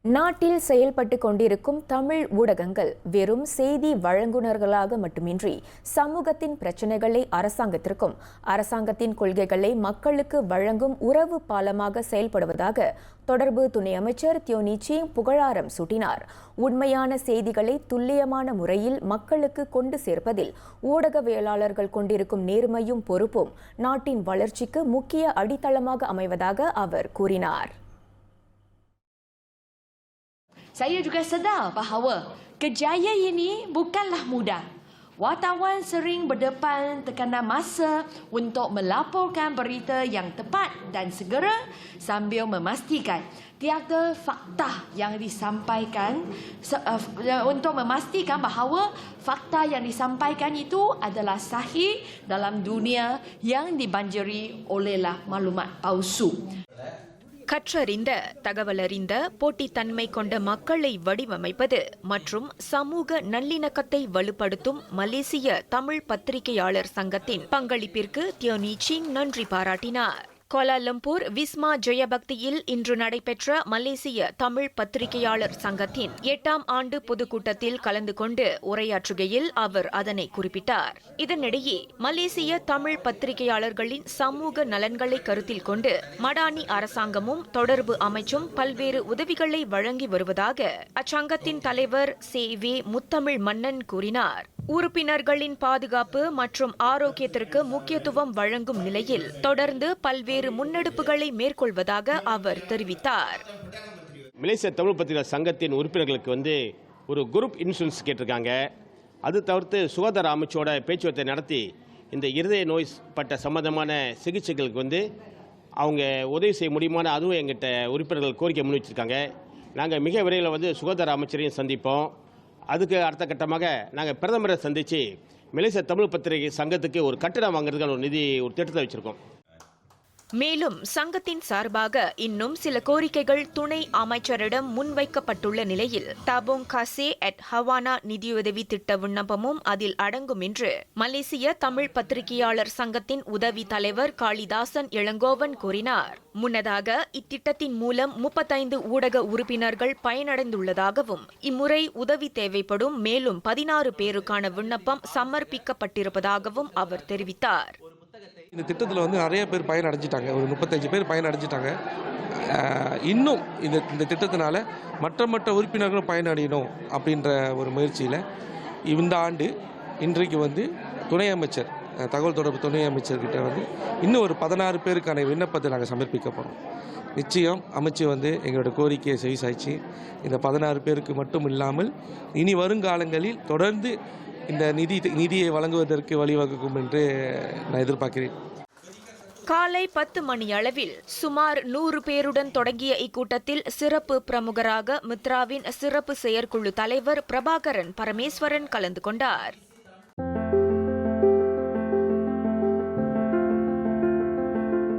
நாட்டில் செயல்பட்டு கொண்டிருக்கும் தமிழ் ஊடகங்கள் வெறும் செய்தி வழங்குனர்களாக மட்டுமின்றி சமூகத்தின் பிரச்சினைகளை அரசாங்கத்திற்கும் அரசாங்கத்தின் கொள்கைகளை மக்களுக்கு வழங்கும் உறவு பாலமாக செயல்படுவதாக தொடர்பு துணை அமைச்சர் தியோனி சீங் புகழாரம் சூட்டினார். உண்மையான செய்திகளை துல்லியமான முறையில் மக்களுக்கு கொண்டு சேர்ப்பதில் ஊடகவியலாளர்கள் கொண்டிருக்கும் நேர்மையும் பொறுப்பும் நாட்டின் வளர்ச்சிக்கு முக்கிய அடித்தளமாக அமைவதாக அவர் கூறினார். Saya juga sedar bahawa kejayaan ini bukanlah mudah. Wartawan sering berdepan tekanan masa untuk melaporkan berita yang tepat dan segera sambil memastikan tiada fakta yang disampaikan untuk memastikan bahawa fakta yang disampaikan itu adalah sahih dalam dunia yang dibanjiri olehlah maklumat palsu. கற்றறிந்த தகவலறிந்த போட்டித்தன்மை கொண்ட மக்களை வடிவமைப்பது மற்றும் சமூக நல்லிணக்கத்தை வலுப்படுத்தும் மலேசிய தமிழ் பத்திரிகையாளர் சங்கத்தின் பங்களிப்பிற்கு தியோனி சீங் நன்றி பாராட்டினார். கோலாலம்பூர் விஸ்மா ஜெயபக்தியில் இன்று நடைபெற்ற மலேசிய தமிழ் பத்திரிகையாளர் சங்கத்தின் 8ஆம் ஆண்டு பொதுக்கூட்டத்தில் கலந்து கொண்டு உரையாற்றுகையில் அவர் அதனை குறிப்பிட்டார். இதனிடையே மலேசிய தமிழ் பத்திரிகையாளர்களின் சமூக நலன்களை கருத்தில் கொண்டு மடானி அரசாங்கமும் தொடர்பு அமைச்சும் பல்வேறு உதவிகளை வழங்கி வருவதாக அச்சங்கத்தின் தலைவர் சேவே முத்தமிழ் மன்னன் கூறினார். உறுப்பினர்களின் பாதுகாப்பு மற்றும் ஆரோக்கியத்திற்கு முக்கியத்துவம் வழங்கும் நிலையில் தொடர்ந்து பல்வேறு முன்னெடுப்புகளை மேற்கொள்வதாக அவர் தெரிவித்தார். மலேசிய தமிழ் பத்திரிகை சங்கத்தின் உறுப்பினர்களுக்கு ஒரு குரூப் இன்சூரன்ஸ் கேட்டிருக்காங்க. அது தவிர்த்து சுகாதார அமைச்சோட பேச்சுவார்த்தை நடத்தி இந்த இருதய நோய் பட்ட சம்பந்தமான சிகிச்சைகளுக்கு அவங்க உதவி செய்ய முடியுமான அதுவும் எங்கிட்ட உறுப்பினர்கள் கோரிக்கை முன் வச்சிருக்காங்க. நாங்கள் மிக விரைவில் சுகாதார அமைச்சரையும் சந்திப்போம். அதுக்கு அடுத்த கட்டமாக நாங்கள் பிரதமரை சந்தித்து மலேசிய தமிழ் பத்திரிகை சங்கத்துக்கு ஒரு கட்டிடம் வாங்குறதுக்கான ஒரு திட்டத்தை வச்சுருக்கோம். மேலும் சங்கத்தின் சார்பாக இன்னும் சில கோரிக்கைகள் துணை அமைச்சரிடம் முன்வைக்கப்பட்டுள்ள நிலையில் தபோங் காசே அட் ஹவானா நிதியுதவி திட்ட விண்ணப்பமும் அதில் அடங்கும் என்று மலேசிய தமிழ் பத்திரிகையாளர் சங்கத்தின் உதவி தலைவர் காளிதாசன் இளங்கோவன் கூறினார். முன்னதாக இத்திட்டத்தின் மூலம் 35 ஊடக உறுப்பினர்கள் பயனடைந்துள்ளதாகவும் இம்முறை உதவி தேவைப்படும் மேலும் 16 பேருக்கான விண்ணப்பம் சமர்ப்பிக்கப்பட்டிருப்பதாகவும் அவர் தெரிவித்தார். இந்த திட்டத்தில் நிறைய பேர் பயனடைஞ்சிட்டாங்க. ஒரு 35 பேர் பயனடைஞ்சிட்டாங்க. இன்னும் இந்த திட்டத்தினால மற்ற உறுப்பினர்களும் பயனடையணும் அப்படின்ற ஒரு முயற்சியில் இந்த ஆண்டு இன்றைக்கு துணை அமைச்சர் தகவல் தொடர்பு துணை அமைச்சர்கிட்ட இன்னும் ஒரு 16 பேருக்கான விண்ணப்பத்தை நாங்கள் சமர்ப்பிக்க போகிறோம். நிச்சயம் அமைச்சு எங்களோட கோரிக்கையை செவிசாய்ச்சி இந்த 16 பேருக்கு மட்டும் இல்லாமல் இனி வருங்காலங்களில் தொடர்ந்து இந்த நிதியை வழங்குவதற்கு வழிவகுக்கும் என்று நான் எதிர்பார்க்கிறேன். காலை 10 மணியளவில் சுமார் 100 பேருடன் தொடங்கிய இக்கூட்டத்தில் சிறப்பு பிரமுகராக மித்ராவின் சிறப்பு செயற்குழு தலைவர் பிரபாகரன் பரமேஸ்வரன் கலந்து கொண்டார்.